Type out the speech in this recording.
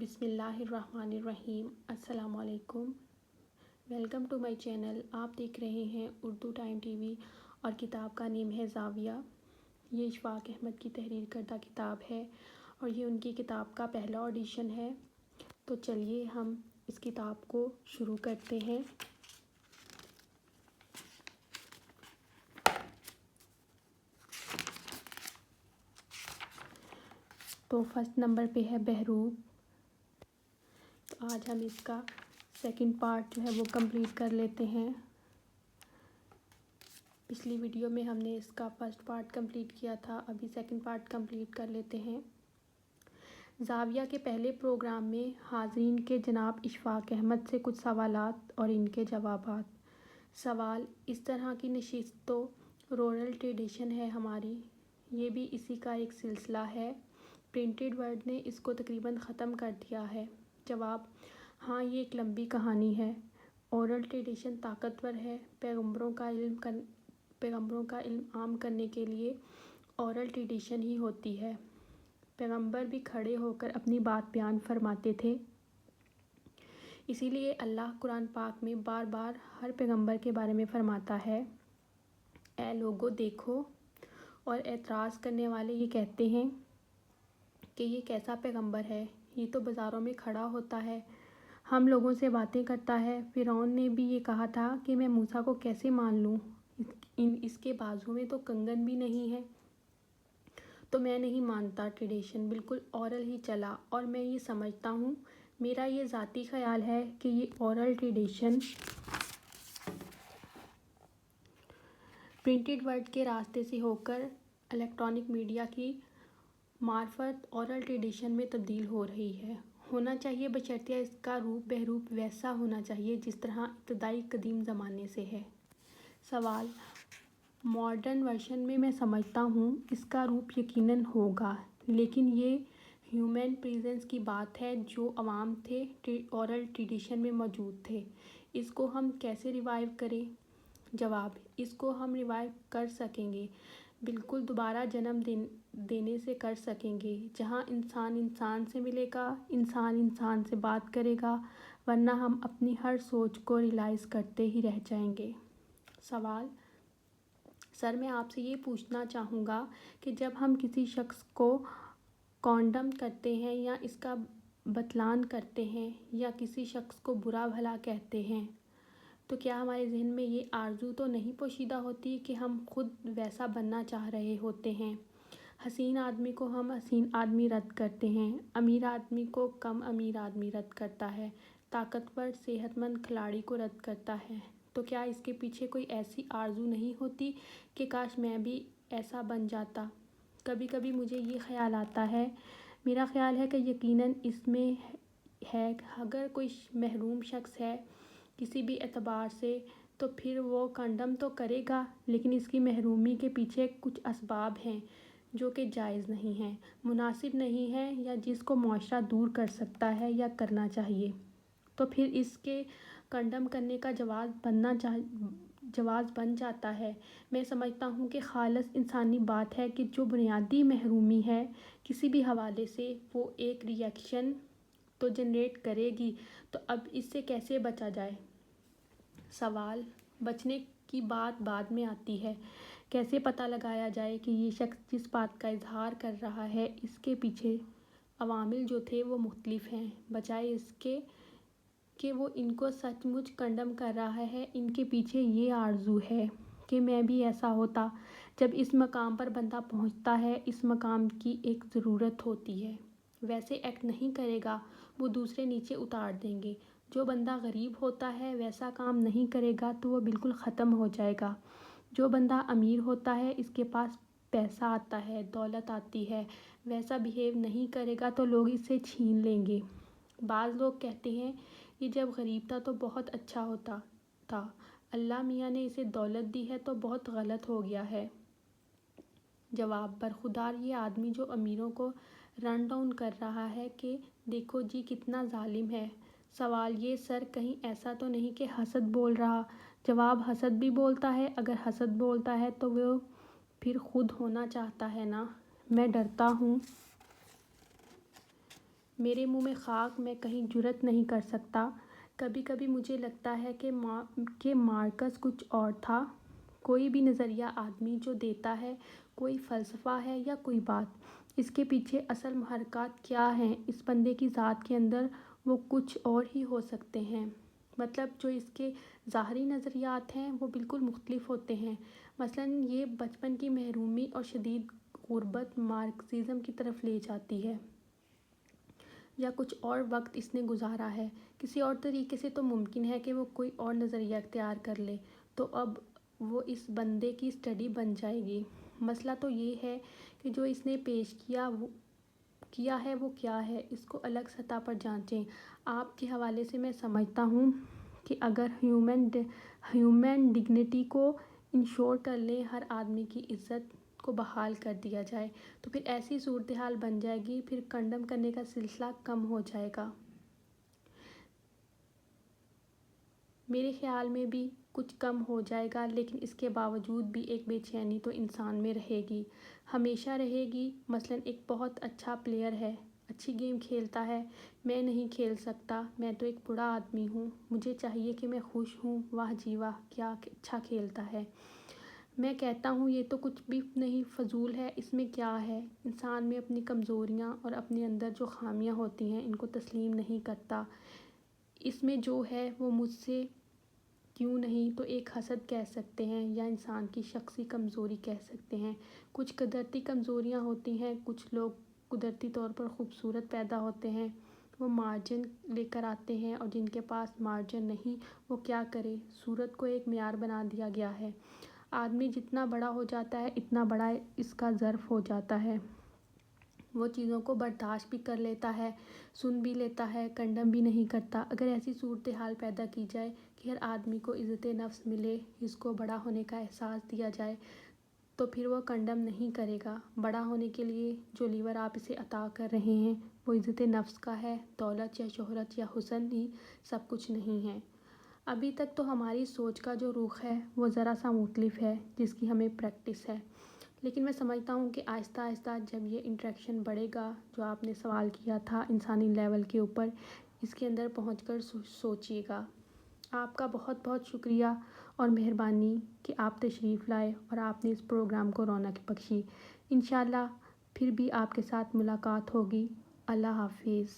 بسم اللہ الرحمن الرحیم۔ السلام علیکم، ویلکم ٹو مائی چینل۔ آپ دیکھ رہے ہیں اردو ٹائم ٹی وی اور کتاب کا نیم ہے زاویہ۔ یہ اشفاق احمد کی تحریر کردہ کتاب ہے اور یہ ان کی کتاب کا پہلا ایڈیشن ہے۔ تو چلیے ہم اس کتاب کو شروع کرتے ہیں۔ تو فرسٹ نمبر پہ ہے بہروپ۔ تو آج ہم اس کا سیکنڈ پارٹ جو ہے وہ کمپلیٹ کر لیتے ہیں۔ پچھلی ویڈیو میں ہم نے اس کا فرسٹ پارٹ کمپلیٹ کیا تھا، ابھی سیکنڈ پارٹ کمپلیٹ کر لیتے ہیں۔ زاویہ کے پہلے پروگرام میں حاضرین کے جناب اشفاق احمد سے کچھ سوالات اور ان کے جوابات۔ سوال: اس طرح کی نشست تو رورل ٹریڈیشن ہے ہماری، یہ بھی اسی کا ایک سلسلہ ہے۔ پرنٹڈ ورڈ نے اس کو تقریباً ختم کر دیا ہے۔ جواب: ہاں، یہ ایک لمبی کہانی ہے۔ اورل ٹریڈیشن طاقتور ہے۔ پیغمبروں کا علم عام کرنے کے لیے اورل ٹریڈیشن ہی ہوتی ہے۔ پیغمبر بھی کھڑے ہو کر اپنی بات بیان فرماتے تھے، اسی لیے اللہ قرآن پاک میں بار بار ہر پیغمبر کے بارے میں فرماتا ہے، اے لوگو دیکھو۔ اور اعتراض کرنے والے یہ کہتے ہیں کہ یہ کیسا پیغمبر ہے، یہ تو بازاروں میں کھڑا ہوتا ہے، ہم لوگوں سے باتیں کرتا ہے۔ فرعون نے بھی یہ کہا تھا کہ میں موسیٰ کو کیسے مان لوں، اس کے بازو میں تو کنگن بھی نہیں ہے۔ تو میں نہیں مانتا، ٹریڈیشن بالکل اورل ہی چلا۔ اور میں یہ سمجھتا ہوں، میرا یہ ذاتی خیال ہے کہ یہ اورل ٹریڈیشن پرنٹڈ ورڈ کے راستے سے ہو کر الیکٹرانک میڈیا کی معرفت اورل ٹریڈیشن میں تبدیل ہو رہی ہے۔ ہونا چاہیے، بشرطیہ اس کا روپ بہروپ ویسا ہونا چاہیے جس طرح ابتدائی قدیم زمانے سے ہے۔ سوال: ماڈرن ورژن میں سمجھتا ہوں اس کا روپ یقیناً ہوگا، لیکن یہ ہیومن پریزنس کی بات ہے جو عوام تھے، اورل ٹریڈیشن میں موجود تھے۔ اس کو ہم کیسے ریوائیو کریں؟ جواب: اس کو ہم ریوائیو کر سکیں گے، بالکل دوبارہ جنم دینے سے کر سکیں گے، جہاں انسان انسان سے ملے گا، انسان انسان سے بات کرے گا، ورنہ ہم اپنی ہر سوچ کو ریئلائز کرتے ہی رہ جائیں گے۔ سوال: سر، میں آپ سے یہ پوچھنا چاہوں گا کہ جب ہم کسی شخص کو کانڈم کرتے ہیں یا اس کا بتلان کرتے ہیں یا کسی شخص کو برا بھلا کہتے ہیں، تو کیا ہمارے ذہن میں یہ آرزو تو نہیں پوشیدہ ہوتی کہ ہم خود ویسا بننا چاہ رہے ہوتے ہیں؟ حسین آدمی کو ہم حسین آدمی رد کرتے ہیں، امیر آدمی کو کم امیر آدمی رد کرتا ہے، طاقتور صحت مند کھلاڑی کو رد کرتا ہے۔ تو کیا اس کے پیچھے کوئی ایسی آرزو نہیں ہوتی کہ کاش میں بھی ایسا بن جاتا؟ کبھی کبھی مجھے یہ خیال آتا ہے، میرا خیال ہے کہ یقیناً اس میں ہے۔ اگر کوئی محروم شخص ہے کسی بھی اعتبار سے، تو پھر وہ کنڈم تو کرے گا، لیکن اس کی محرومی کے پیچھے کچھ اسباب ہیں جو کہ جائز نہیں ہیں، مناسب نہیں ہیں، یا جس کو معاشرہ دور کر سکتا ہے یا کرنا چاہیے۔ تو پھر اس کے کنڈم کرنے کا جواز بن جاتا ہے۔ میں سمجھتا ہوں کہ خالص انسانی بات ہے کہ جو بنیادی محرومی ہے کسی بھی حوالے سے، وہ ایک ری ایکشن تو جنریٹ کرے گی۔ تو اب اس سے کیسے بچا جائے؟ سوال: بچنے کی بات بعد میں آتی ہے، کیسے پتہ لگایا جائے کہ یہ شخص جس بات کا اظہار کر رہا ہے اس کے پیچھے عوامل جو تھے وہ مختلف ہیں، بجائے اس کے کہ وہ ان کو سچ مچ کنڈم کر رہا ہے، ان کے پیچھے یہ آرزو ہے کہ میں بھی ایسا ہوتا۔ جب اس مقام پر بندہ پہنچتا ہے، اس مقام کی ایک ضرورت ہوتی ہے، ویسے ایکٹ نہیں کرے گا، وہ دوسرے نیچے اتار دیں گے۔ جو بندہ غریب ہوتا ہے ویسا کام نہیں کرے گا تو وہ بالکل ختم ہو جائے گا۔ جو بندہ امیر ہوتا ہے، اس کے پاس پیسہ آتا ہے، دولت آتی ہے، ویسا بیہیو نہیں کرے گا تو لوگ اس سے چھین لیں گے۔ بعض لوگ کہتے ہیں، یہ جب غریب تھا تو بہت اچھا ہوتا تھا، اللہ میاں نے اسے دولت دی ہے تو بہت غلط ہو گیا ہے۔ جواب: برخودار یہ آدمی جو امیروں کو رن ڈاؤن کر رہا ہے کہ دیکھو جی کتنا ظالم ہے۔ سوال: یہ سر کہیں ایسا تو نہیں کہ حسد بول رہا؟ جواب: حسد بھی بولتا ہے، اگر حسد بولتا ہے تو وہ پھر خود ہونا چاہتا ہے نا۔ میں ڈرتا ہوں میرے منہ میں خاک، میں کہیں جرأت نہیں کر سکتا۔ کبھی کبھی مجھے لگتا ہے کہ مارکس کچھ اور تھا، کوئی بھی نظریہ آدمی جو دیتا ہے، کوئی فلسفہ ہے یا کوئی بات، اس کے پیچھے اصل محرکات کیا ہیں اس بندے کی ذات کے اندر، وہ کچھ اور ہی ہو سکتے ہیں۔ مطلب جو اس کے ظاہری نظریات ہیں وہ بالکل مختلف ہوتے ہیں۔ مثلاً یہ بچپن کی محرومی اور شدید غربت مارکسزم کی طرف لے جاتی ہے، یا کچھ اور وقت اس نے گزارا ہے کسی اور طریقے سے، تو ممکن ہے کہ وہ کوئی اور نظریہ اختیار کر لے، تو اب وہ اس بندے کی اسٹڈی بن جائے گی۔ مسئلہ تو یہ ہے کہ جو اس نے پیش کیا ہے وہ کیا ہے، اس کو الگ سطح پر جانچیں۔ آپ کے حوالے سے میں سمجھتا ہوں کہ اگر ہیومن ڈگنیٹی کو انشور کر لیں، ہر آدمی کی عزت کو بحال کر دیا جائے، تو پھر ایسی صورتحال بن جائے گی، پھر کنڈم کرنے کا سلسلہ کم ہو جائے گا۔ میرے خیال میں بھی کچھ کم ہو جائے گا، لیکن اس کے باوجود بھی ایک بے چینی تو انسان میں رہے گی، ہمیشہ رہے گی۔ مثلاً ایک بہت اچھا پلیئر ہے، اچھی گیم کھیلتا ہے، میں نہیں کھیل سکتا، میں تو ایک بوڑھا آدمی ہوں، مجھے چاہیے کہ میں خوش ہوں، واہ جی واہ کیا اچھا کھیلتا ہے۔ میں کہتا ہوں یہ تو کچھ بھی نہیں، فضول ہے، اس میں کیا ہے؟ انسان میں اپنی کمزوریاں اور اپنے اندر جو خامیاں ہوتی ہیں ان کو تسلیم نہیں کرتا، اس میں جو ہے وہ مجھ سے کیوں نہیں، تو ایک حسد کہہ سکتے ہیں یا انسان کی شخصی کمزوری کہہ سکتے ہیں۔ کچھ قدرتی کمزوریاں ہوتی ہیں، کچھ لوگ قدرتی طور پر خوبصورت پیدا ہوتے ہیں، وہ مارجن لے کر آتے ہیں، اور جن کے پاس مارجن نہیں وہ کیا کرے، صورت کو ایک معیار بنا دیا گیا ہے۔ آدمی جتنا بڑا ہو جاتا ہے اتنا بڑا اس کا ظرف ہو جاتا ہے، وہ چیزوں کو برداشت بھی کر لیتا ہے، سن بھی لیتا ہے، کنڈم بھی نہیں کرتا۔ اگر ایسی صورتحال پیدا کی جائے کہ ہر آدمی کو عزت نفس ملے، اس کو بڑا ہونے کا احساس دیا جائے، تو پھر وہ کنڈم نہیں کرے گا۔ بڑا ہونے کے لیے جو لیور آپ اسے عطا کر رہے ہیں وہ عزت نفس کا ہے، دولت یا شہرت یا حسن ہی سب کچھ نہیں ہے۔ ابھی تک تو ہماری سوچ کا جو رخ ہے وہ ذرا سا مختلف ہے، جس کی ہمیں پریکٹس ہے، لیکن میں سمجھتا ہوں کہ آہستہ آہستہ جب یہ انٹریکشن بڑھے گا، جو آپ نے سوال کیا تھا انسانی لیول کے اوپر، اس کے اندر پہنچ کر سوچیے گا۔ آپ کا بہت بہت شکریہ اور مہربانی کہ آپ تشریف لائے اور آپ نے اس پروگرام کو رونق بخشی۔ انشاءاللہ پھر بھی آپ کے ساتھ ملاقات ہوگی۔ اللہ حافظ۔